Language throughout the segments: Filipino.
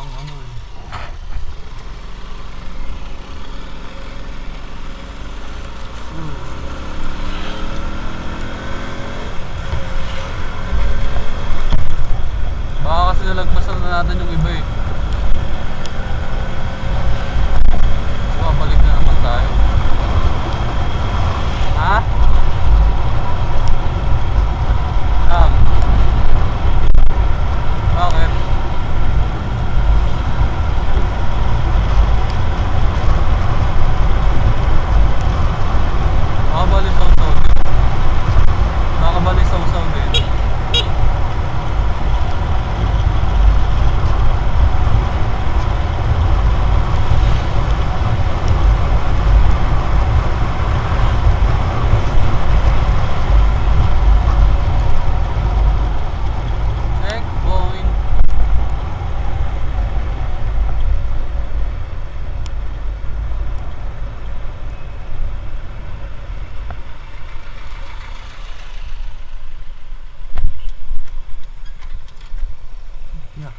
ang ano eh. Baka kasi nalagpasan na natin yung iba eh. So, balik na naman tayo. Ha? Bakit? Makabalisaw-saw din. Makabalisaw-saw din. Checkpoint. Yeah.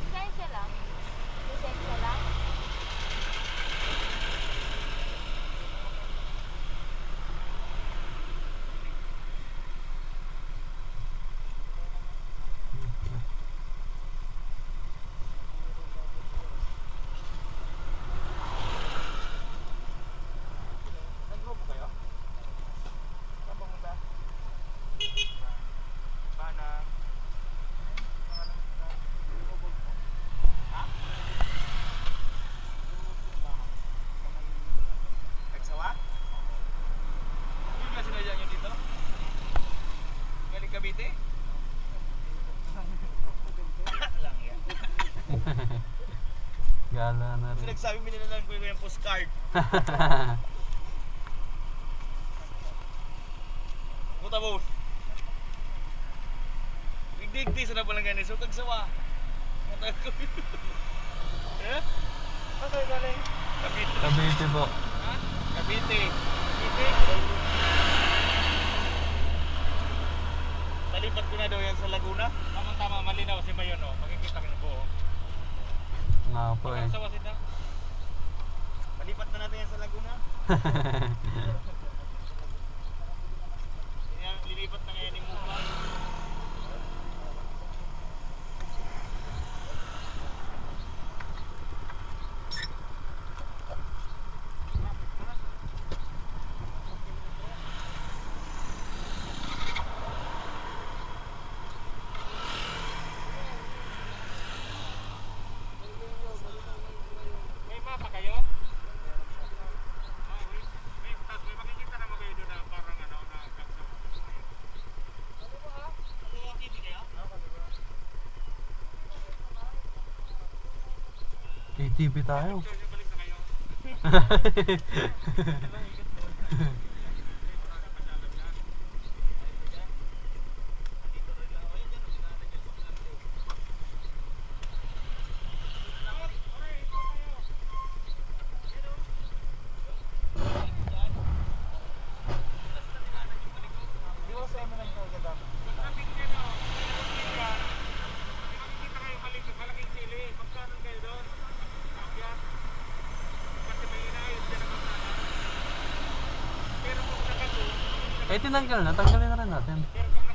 Lisensya lang. Lisensya lang. Nag-group kayo? Saan pumunta? Mana? Ha? Nagsawa? Hindi ba sinadya nyo dito? Galing Cavite? Lang yan. Gala na Kasi rin. nagsabi mininalan ko yung postcard. Puta boss. Igdi-igdi sa nabalangan ni so kagsawa. Puta ko. Eh? Saan kayo galing? Cavite. Cavite po. Ha? Cavite. Cavite. Talipat ko na daw yan sa Laguna. Tama-tama, malinaw si Mayon oh. Makikita ko na buo. Nga po eh. Sa wasit na. Malipat na natin yan sa Laguna. Yan, lilipat na ngayon yung mukha. May mapa kayo? May makikita naman kayo doon na parang ano na kapsawa. Ano ba ah? TV kayo? ATV tayo. Balik na kayo. Eh, tinanggal na. Tanggalin na rin natin. Pero